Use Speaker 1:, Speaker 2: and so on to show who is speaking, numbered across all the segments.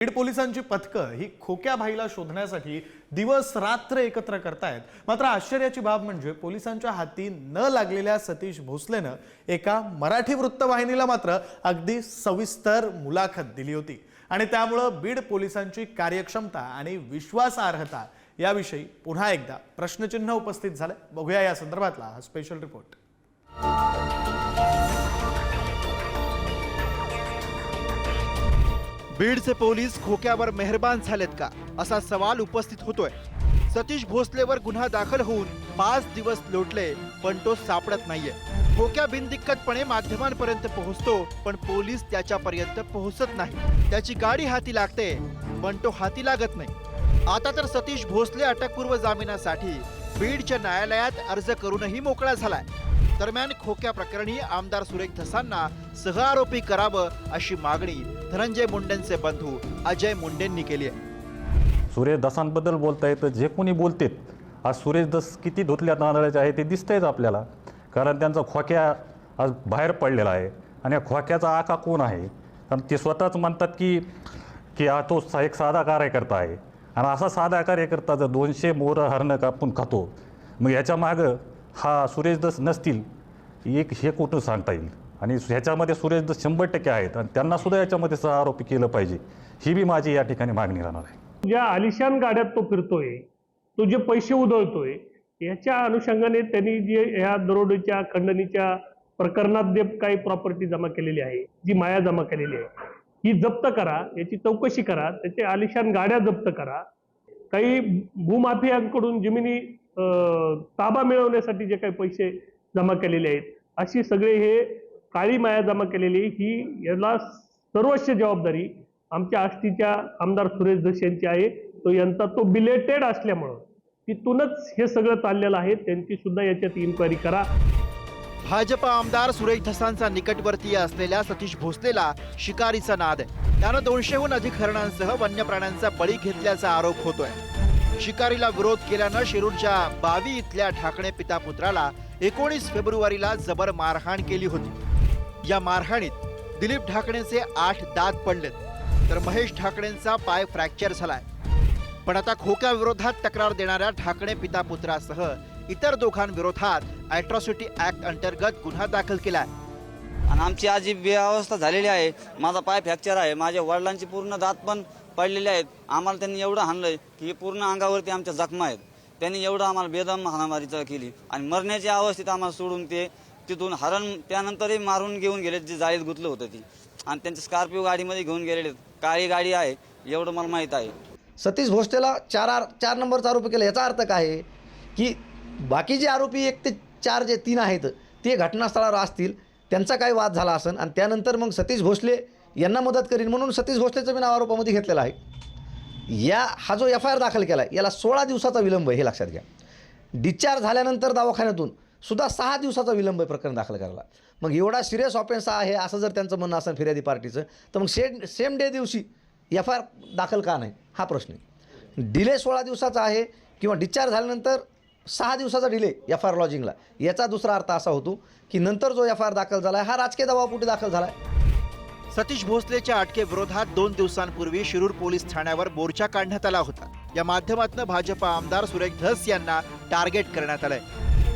Speaker 1: बीड पोलिसांची पथकं ही खोक्या भाईला शोधण्यासाठी दिवस रात्र एकत्र करतायत। मात्र आश्चर्याची बाब म्हणजे पोलिसांच्या हाती न लागलेल्या सतीश भोसलेनं एका मराठी वृत्तवाहिनीला मात्र अगदी सविस्तर मुलाखत दिली होती आणि त्यामुळे बीड पोलिसांची कार्यक्षमता आणि विश्वासार्हता याविषयी पुन्हा एकदा प्रश्नचिन्ह उपस्थित झाले। बघूया या संदर्भातला हा स्पेशल रिपोर्ट।
Speaker 2: बीडचे पोलीस खोक्यावर मेहरबान झालेत का असा सवाल उपस्थित होतोय। सतीश भोसलेवर गुन्हा दाखल होऊन 5 दिवस लोटले पण तो सापडत नाहीये। खोक्या बिनदिक्कतपणे माध्यमांपर्यंत पोहोचतो पण पोलीस त्याच्यापर्यंत पोहोचत नाही। त्याची गाडी हाती लागते पण तो हाती लागत नाही। आता तर सतीश भोसले अटकपूर्व जामिनासाठी बीडच्या न्यायालयात अर्ज करूनही मोकळा झालाय। दरम्यान खोक्या प्रकरणी आमदार सुरेश धसांना सहआरोपी करावं अशी मागणी धनंजय मुंडेंचे बंधू अजय मुंडेंनी केली आहे।
Speaker 3: सुरेश धसांबद्दल बोलताय तर जे कोणी बोलतेत आज सुरेश धस किती धुतल्या तांदळाचे आहे ते दिसतंयच आपल्याला, कारण त्यांचा खोक्या आज बाहेर पडलेला आहे आणि या खोक्याचा आका कोण आहे। कारण ते स्वतःच म्हणतात की हा तो एक साधा कार्यकर्ता आहे आणि असा साधा कार्यकर्ता जर 200 मोरं हरणं कापून खातो मग याच्या मागं हा सुरेश धस नसतील एक हे कुठं सांगता येईल। आणि ह्याच्यामध्ये सुरेश धस 100% आहेत आणि त्यांना सुद्धा याच्यामध्ये सहआरोपी केलं पाहिजे, ही बी माझी या ठिकाणी मागणी राहणार आहे।
Speaker 4: ज्या आलिशान गाड्यात तो फिरतोय, तो जे पैसे उधळतोय, याच्या अनुषंगाने त्यांनी जे ह्या दरोडेच्या खंडणीच्या प्रकरणात जे काही प्रॉपर्टी जमा केलेली आहे, जी माया जमा केलेली आहे, ही जप्त करा, याची चौकशी करा, त्याचे आलिशान गाड्या जप्त करा। काही भूमाफियांकडून जमिनी ताबा मिळवण्यासाठी जे काही पैसे जमा केलेले आहेत, अशी सगळे हे काळी माया जमा केलेली ही याला सर्वस्व जबाबदारी आमच्या आष्टीच्या आमदार सुरेश धस यांची आहे। तो यांचा तो बिलेटेड असल्यामुळं तिथूनच हे सगळं चाललेलं आहे। त्यांची सुद्धा याच्यात इन्क्वायरी करा।
Speaker 2: भाजपा आमदार सुरेश धसांचा निकटवर्तीय असलेल्या सतीश भोसलेला शिकारीचा नाद आहे। त्यानं 200हून अधिक हरणांसह वन्य प्राण्यांचा बळी घेतल्याचा आरोप होतोय। शिकारीला विरोध केल्यानं शिरूरच्या बावी इथल्या ढाकणे पिता पुत्राला 19 फेब्रुवारीला जबर मारहाण केली होती। या मारहाणीत दिलीप ढाकणेचे 8 दात पडलेत तर महेश ढाकणेंचा पाय फ्रॅक्चर झालाय। पण आता खोक्या विरोधात तक्रार देणाऱ्या ढाकणे पिता पुत्रासह इतर दोघांविरोधात अॅट्रॉसिटी ऍक्ट अंतर्गत गुन्हा दाखल केलाय।
Speaker 5: आणि आमची आज जी बेअवस्था झालेली आहे, माझा पाय फ्रॅक्चर आहे, माझ्या वडिलांची पूर्ण दात पण पडलेले आहेत। आम्हाला त्यांनी एवढं हाणलंय की पूर्ण अंगावरती आमच्या जखमा आहेत। त्यांनी एवढं आम्हाला बेदम हाणामारीचा केली आणि मरण्याच्या अवस्थेत आम्हाला सोडून ते तिथून हरण त्यानंतरही मारून घेऊन गेले, जे जाळीत गुंतलं होतं ती, आणि त्यांच्या स्कॉर्पिओ गाडीमध्ये घेऊन गेलेले। काळी गाडी आहे एवढं मला माहीत आहे।
Speaker 6: सतीश भोसलेला 4 नंबरचा आरोप केला, याचा अर्थ काय आहे की बाकी जे आरोपी 1 ते 4 जे 3 आहेत ते घटनास्थळावर असतील, त्यांचा काही वाद झाला असेल आणि त्यानंतर मग सतीश भोसले यांना मदत करीन म्हणून सतीश भोसलेचं मी नाव आरोपामध्ये घेतलेलं आहे। हा जो FIR दाखल केला आहे याला 16 दिवसाचा विलंब आहे, हे लक्षात घ्या। डिस्चार्ज झाल्यानंतर दवाखान्यातून सुद्धा 6 दिवसाचा विलंब आहे प्रकरण दाखल करायला। मग एवढा सिरियस ऑफेन्स आहे असं जर त्यांचं म्हणणं असेल फिर्यादी पार्टीचं, तर मग सेम डे दिवशी FIR दाखल का नाही हा प्रश्न आहे। डिले 16 दिवसाचा आहे किंवा डिस्चार्ज झाल्यानंतर 6 दिवसाचा डिले FIR लॉजिंगला, याचा दुसरा अर्थ असा होतो की नंतर जो FIR दाखल झाला हा राजकीय दबावापोटी दाखल झाला आहे।
Speaker 2: सतीश भोसलेच्या अटकेविरोधात 2 दिवसांपूर्वी शिरूर पोलीस ठाण्यावर मोर्चा काढण्यात आला होता। या माध्यमातून भाजपा आमदार सुरेश धस यांना टार्गेट करण्यात आलंय।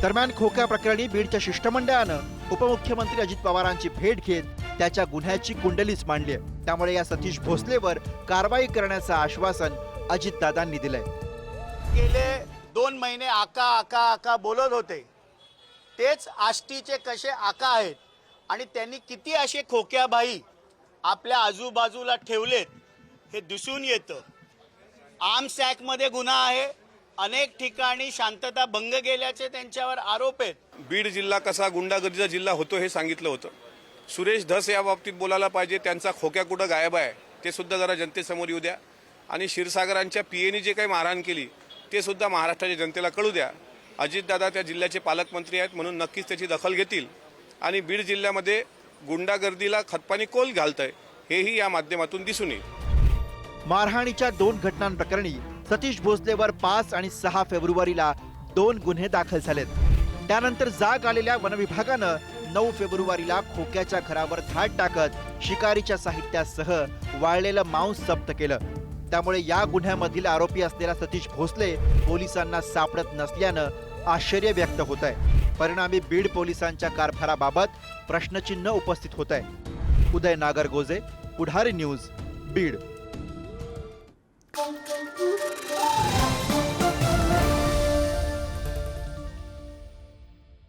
Speaker 2: दरम्यान खोक्या प्रकरणी बीडच्या शिष्टमंडळानं उपमुख्यमंत्री अजित पवारांची भेट घेत त्याच्या गुन्ह्याची कुंडलीच मांडली आहे। त्यामुळे या सतीश भोसलेवर कारवाई करण्याचं आश्वासन अजितदादांनी दिलंय।
Speaker 7: गेले 2 महिने आका आका आका बोलत होते, तेच आष्टीचे कसे आका आहेत आणि त्यांनी किती असे खोक्याबाई आपल्या आजूबाजूला ठेवलेत हे दिसून येतं। आर्म्स ॲक्टमध्ये गुन्हा आहे, अनेक ठिकाणी शांतता भंग केल्याचे त्यांच्यावर आरोप आहेत।
Speaker 8: बीड जिल्हा कसा गुंडागर्दीचा जिल्हा होतो हे सांगितलं होतं। सुरेश धस या बाबतीत बोलायला पाहिजे, त्यांचा खोक्या कुठं गायब आहे ते सुद्धा जरा जनतेसमोर येऊ द्या आणि क्षीरसागरांच्या PAनी जे काही मारहाण केली ते सुद्धा महाराष्ट्राच्या जनतेला कळू द्या। अजितदादा त्या जिल्ह्याचे पालकमंत्री आहेत म्हणून नक्कीच त्याची दखल घेतील आणि बीड जिल्ह्यामध्ये गुंडागर्दीला खतपाणी कोल घालतंय हेही या माध्यमातून दिसून येईल।
Speaker 2: मारहाणीच्या 2 घटनांप्रकरणी सतीश भोसलेवर 5 आणि 6 फेब्रुवारीला 2 गुन्हे दाखल झालेत। त्यानंतर जाग आलेल्या वनविभागानं 9 फेब्रुवारीला खोक्याच्या घरावर धाड टाकत शिकारीच्या साहित्यासह वाळलेलं मांस जप्त केलं. त्यामुळे या गुन्ह्यामधील आरोपी असलेला सतीश भोसले पोलिसांना सापडत नसल्यानं आश्चर्य व्यक्त होत आहे. परिणामी बीड पोलिसांच्या कारभाराबाबत प्रश्नचिन्ह उपस्थित होत आहे. उदय नागरगोजे, पुढारी न्यूज, बीड.